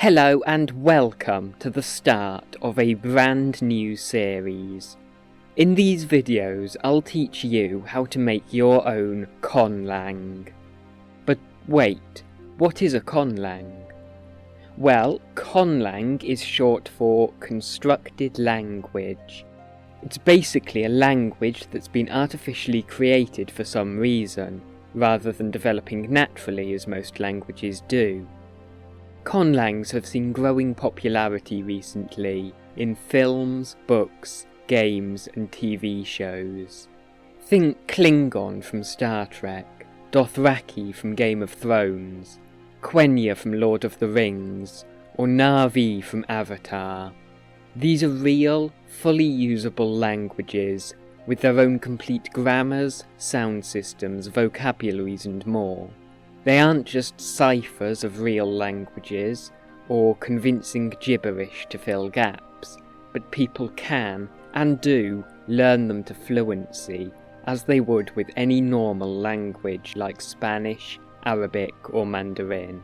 Hello and welcome to the start of a brand new series. In these videos I'll teach you how to make your own Conlang. But wait, what is a Conlang? Well, Conlang is short for constructed language. It's basically a language that's been artificially created for some reason, rather than developing naturally as most languages do. Conlangs have seen growing popularity recently in films, books, games and TV shows. Think Klingon from Star Trek, Dothraki from Game of Thrones, Quenya from Lord of the Rings, or Na'vi from Avatar. These are real, fully usable languages with their own complete grammars, sound systems, vocabularies and more. They aren't just ciphers of real languages, or convincing gibberish to fill gaps, but people can, and do, learn them to fluency, as they would with any normal language like Spanish, Arabic or Mandarin.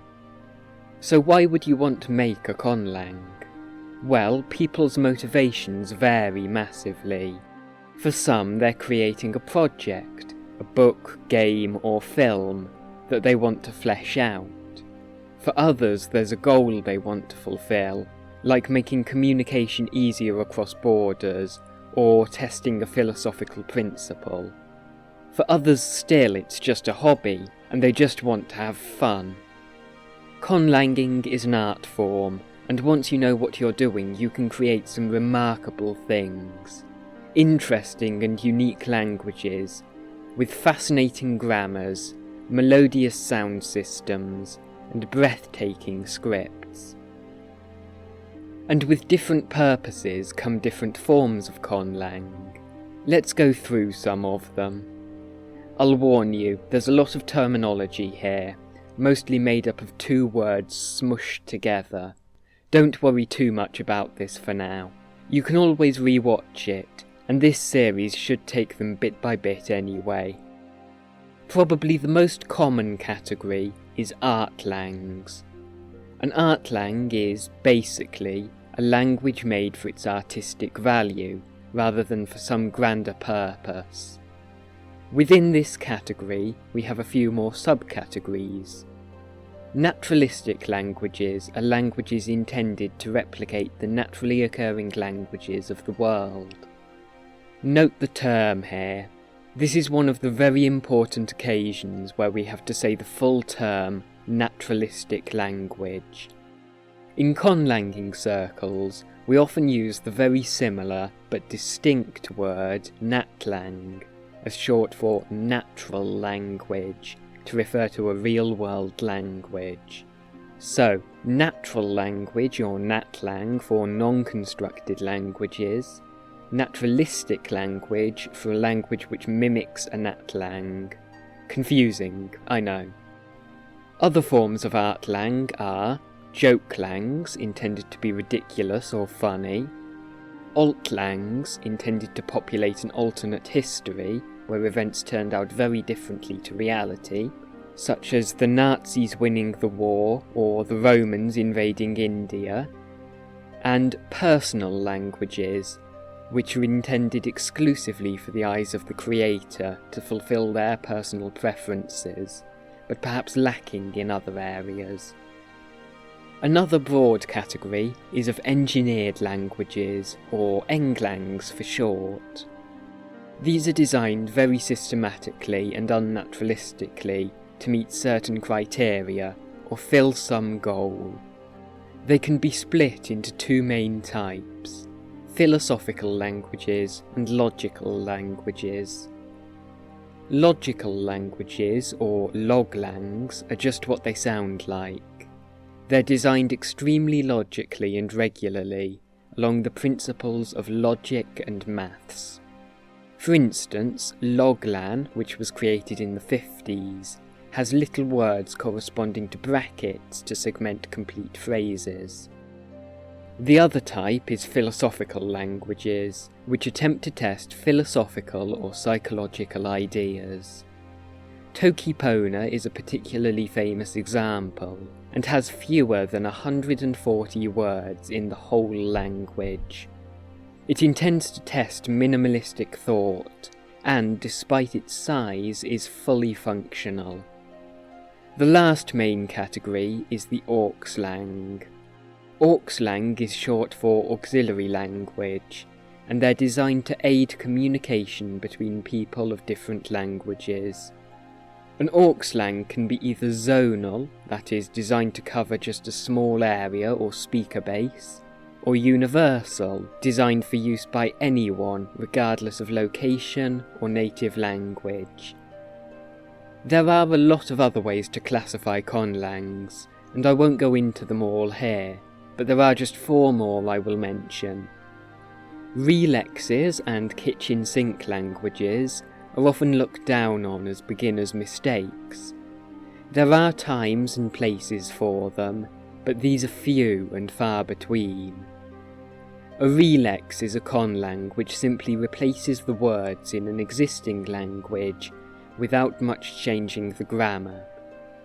So why would you want to make a Conlang? Well, people's motivations vary massively. For some, they're creating a project, a book, game or film, that they want to flesh out. For others, there's a goal they want to fulfill, like making communication easier across borders, or testing a philosophical principle. For others still, it's just a hobby, and they just want to have fun. Conlanging is an art form, and once you know what you're doing, you can create some remarkable things. Interesting and unique languages, with fascinating grammars, melodious sound systems, and breathtaking scripts. And with different purposes come different forms of Conlang. Let's go through some of them. I'll warn you, there's a lot of terminology here, mostly made up of two words smushed together. Don't worry too much about this for now. You can always re-watch it, and this series should take them bit by bit anyway. Probably the most common category is artlangs. An artlang is, basically, a language made for its artistic value, rather than for some grander purpose. Within this category, we have a few more subcategories. Naturalistic languages are languages intended to replicate the naturally occurring languages of the world. Note the term here. This is one of the very important occasions where we have to say the full term, naturalistic language. In conlanging circles, we often use the very similar but distinct word natlang, as short for natural language, to refer to a real-world language. So, natural language or natlang for non-constructed languages, naturalistic language for a language which mimics a natlang. Confusing, I know. Other forms of artlang are jokelangs, intended to be ridiculous or funny, altlangs, intended to populate an alternate history where events turned out very differently to reality, such as the Nazis winning the war or the Romans invading India, and personal languages, which are intended exclusively for the eyes of the creator to fulfill their personal preferences, but perhaps lacking in other areas. Another broad category is of engineered languages, or englangs for short. These are designed very systematically and unnaturalistically to meet certain criteria, or fill some goal. They can be split into two main types: philosophical languages and logical languages. Logical languages, or loglangs, are just what they sound like. They're designed extremely logically and regularly, along the principles of logic and maths. For instance, loglan, which was created in the 50s, has little words corresponding to brackets to segment complete phrases. The other type is philosophical languages, which attempt to test philosophical or psychological ideas. Tokipona is a particularly famous example. and has fewer than 140 words in the whole language. It intends to test minimalistic thought, and despite its size is fully functional. The last main category is the Conlang. Conlang is short for auxiliary language, and they're designed to aid communication between people of different languages. An Conlang can be either zonal, that is designed to cover just a small area or speaker base, or universal, designed for use by anyone regardless of location or native language. There are a lot of other ways to classify conlangs, and I won't go into them all here, but there are just 4 more I will mention. Lexis and kitchen sink languages are often looked down on as beginners' mistakes. There are times and places for them, but these are few and far between. A relex is a conlang which simply replaces the words in an existing language without much changing the grammar.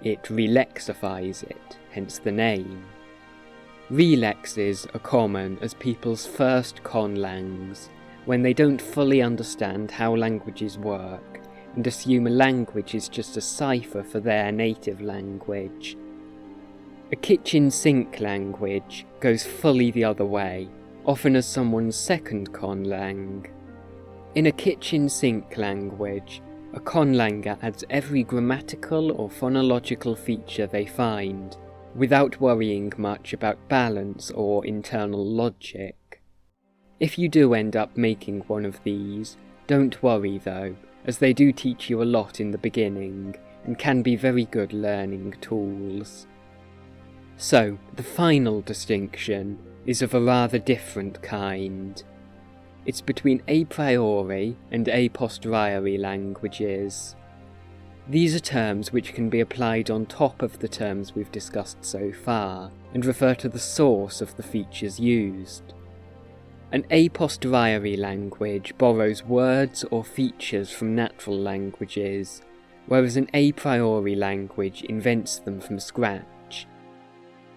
It relexifies it, hence the name. Relexes are common as people's first conlangs, when they don't fully understand how languages work and assume a language is just a cipher for their native language. A kitchen sink language goes fully the other way, often as someone's second conlang. In a kitchen sink language, a conlanger adds every grammatical or phonological feature they find, without worrying much about balance or internal logic. If you do end up making one of these, don't worry though, as they do teach you a lot in the beginning, and can be very good learning tools. So, the final distinction is of a rather different kind. It's between a priori and a posteriori languages. These are terms which can be applied on top of the terms we've discussed so far, and refer to the source of the features used. An a posteriori language borrows words or features from natural languages, whereas an a priori language invents them from scratch.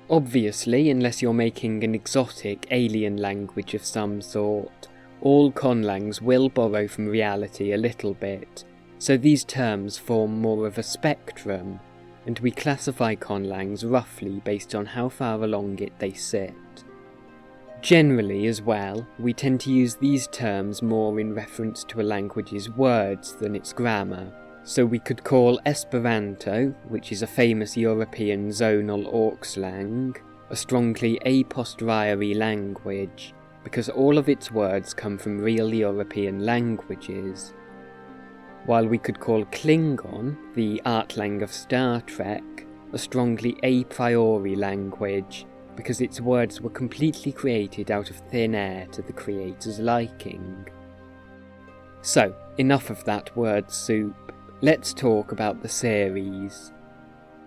Obviously, unless you're making an exotic alien language of some sort, all conlangs will borrow from reality a little bit, so these terms form more of a spectrum, and we classify conlangs roughly based on how far along it they sit. Generally as well, we tend to use these terms more in reference to a language's words than its grammar, so we could call Esperanto, which is a famous European zonal Conlang, a strongly a posteriori language, because all of its words come from real European languages, while we could call Klingon, the Artlang of Star Trek, a strongly a priori language, because its words were completely created out of thin air to the creator's liking. So, enough of that word soup, let's talk about the series.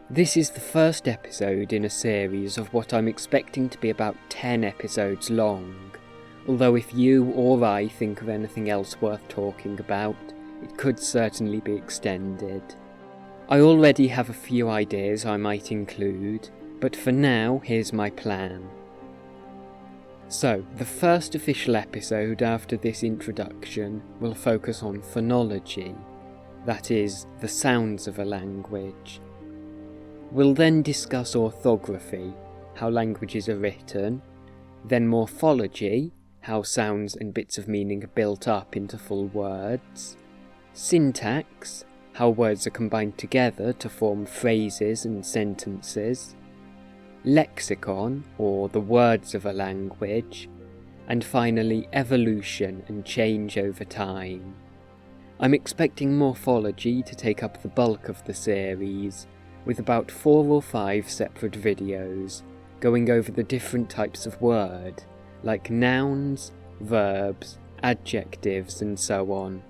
This is the first episode in a series of what I'm expecting to be about 10 episodes long, although if you or I think of anything else worth talking about, it could certainly be extended. I already have a few ideas I might include, but for now, here's my plan. So, the first official episode after this introduction will focus on phonology, that is, the sounds of a language. We'll then discuss orthography, how languages are written, then morphology, how sounds and bits of meaning are built up into full words, syntax, how words are combined together to form phrases and sentences, lexicon, or the words of a language, and finally evolution and change over time. I'm expecting morphology to take up the bulk of the series, with about 4 or 5 separate videos, going over the different types of word, like nouns, verbs, adjectives, and so on.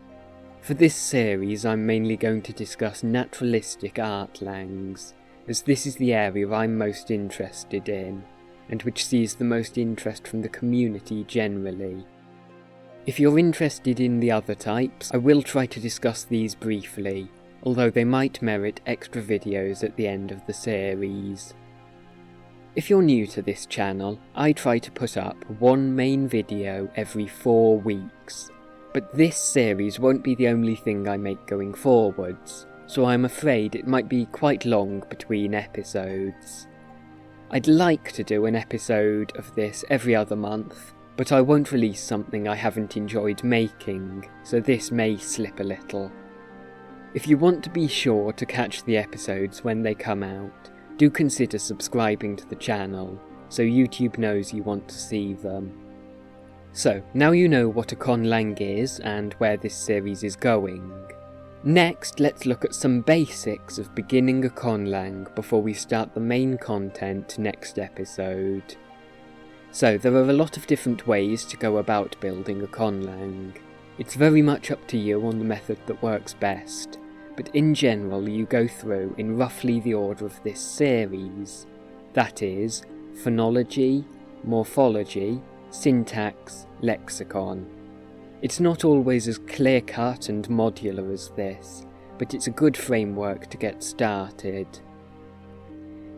For this series I'm mainly going to discuss naturalistic artlangs, as this is the area I'm most interested in, and which sees the most interest from the community generally. If you're interested in the other types, I will try to discuss these briefly, although they might merit extra videos at the end of the series. If you're new to this channel, I try to put up one main video every 4 weeks, but this series won't be the only thing I make going forwards, so I'm afraid it might be quite long between episodes. I'd like to do an episode of this every other month, but I won't release something I haven't enjoyed making, so this may slip a little. If you want to be sure to catch the episodes when they come out, do consider subscribing to the channel, so YouTube knows you want to see them. So, now you know what a Conlang is and where this series is going. Next, let's look at some basics of beginning a Conlang before we start the main content next episode. So, there are a lot of different ways to go about building a Conlang. It's very much up to you on the method that works best, but in general you go through in roughly the order of this series. That is, phonology, morphology, syntax, lexicon. It's not always as clear-cut and modular as this, but it's a good framework to get started.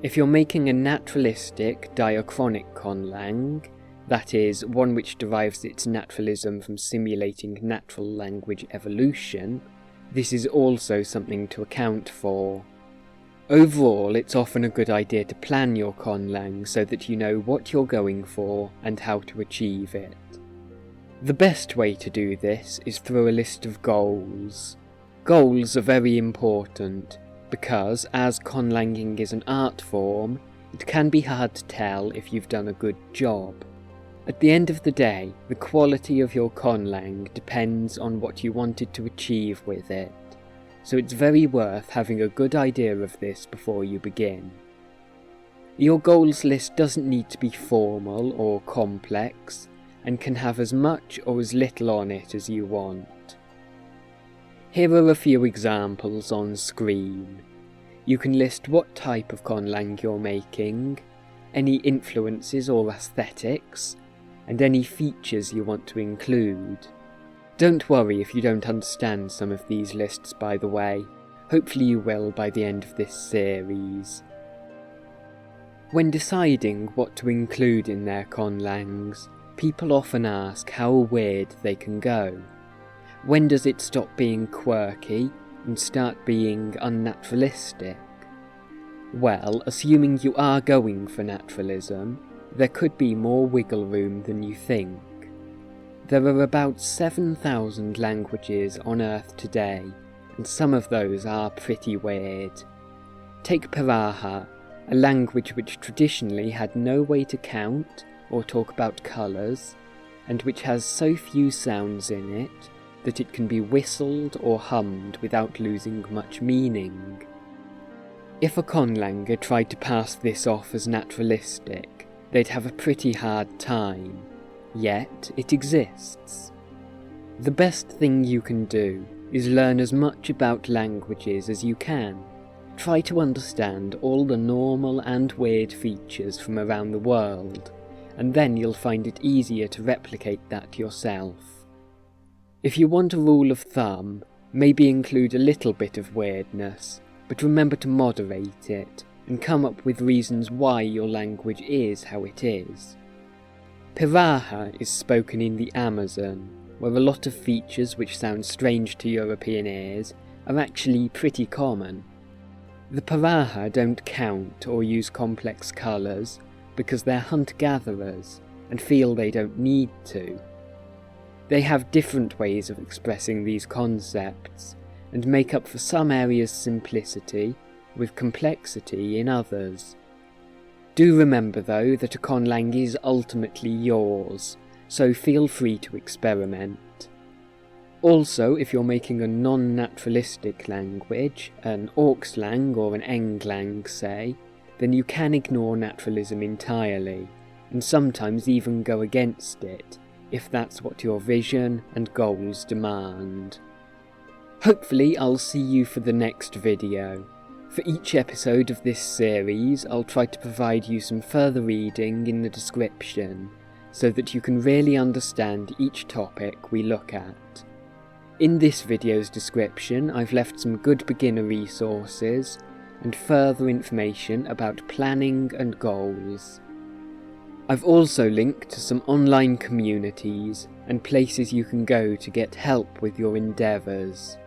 If you're making a naturalistic diachronic Conlang, that is, one which derives its naturalism from simulating natural language evolution, this is also something to account for. Overall, it's often a good idea to plan your Conlang so that you know what you're going for and how to achieve it. The best way to do this is through a list of goals. Goals are very important because, as Conlanging is an art form, it can be hard to tell if you've done a good job. At the end of the day, the quality of your Conlang depends on what you wanted to achieve with it, so it's very worth having a good idea of this before you begin. Your goals list doesn't need to be formal or complex, and can have as much or as little on it as you want. Here are a few examples on screen. You can list what type of Conlang you're making, any influences or aesthetics, and any features you want to include. Don't worry if you don't understand some of these lists, by the way. Hopefully you will by the end of this series. When deciding what to include in their Conlangs, people often ask how weird they can go. When does it stop being quirky and start being unnaturalistic? Well, assuming you are going for naturalism, there could be more wiggle room than you think. There are about 7,000 languages on Earth today, and some of those are pretty weird. Take Piraha, a language which traditionally had no way to count or talk about colours, and which has so few sounds in it that it can be whistled or hummed without losing much meaning. If a Conlanger tried to pass this off as naturalistic, they'd have a pretty hard time, yet it exists. The best thing you can do is learn as much about languages as you can. Try to understand all the normal and weird features from around the world, and then you'll find it easier to replicate that yourself. If you want a rule of thumb, maybe include a little bit of weirdness, but remember to moderate it, and come up with reasons why your language is how it is. Piraha is spoken in the Amazon, where a lot of features which sound strange to European ears are actually pretty common. The Piraha don't count or use complex colours because they're hunter-gatherers and feel they don't need to. They have different ways of expressing these concepts and make up for some areas' simplicity with complexity in others. Do remember though that a Conlang is ultimately yours, so feel free to experiment. Also, if you're making a non-naturalistic language, an Auxlang or an Englang say, then you can ignore naturalism entirely, and sometimes even go against it, if that's what your vision and goals demand. Hopefully I'll see you for the next video. For each episode of this series, I'll try to provide you some further reading in the description, so that you can really understand each topic we look at. In this video's description, I've left some good beginner resources, and further information about planning and goals. I've also linked to some online communities and places you can go to get help with your endeavours.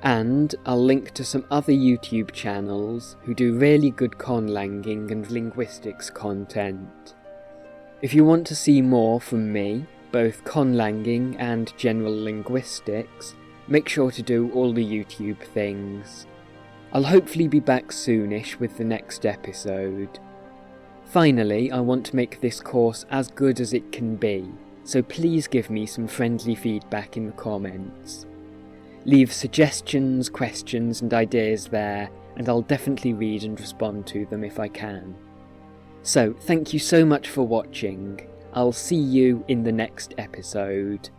And I'll link to some other YouTube channels who do really good conlanging and linguistics content. If you want to see more from me, both conlanging and general linguistics, make sure to do all the YouTube things. I'll hopefully be back soonish with the next episode. Finally, I want to make this course as good as it can be, so please give me some friendly feedback in the comments. Leave suggestions, questions and ideas there, and I'll definitely read and respond to them if I can. So, thank you so much for watching. I'll see you in the next episode.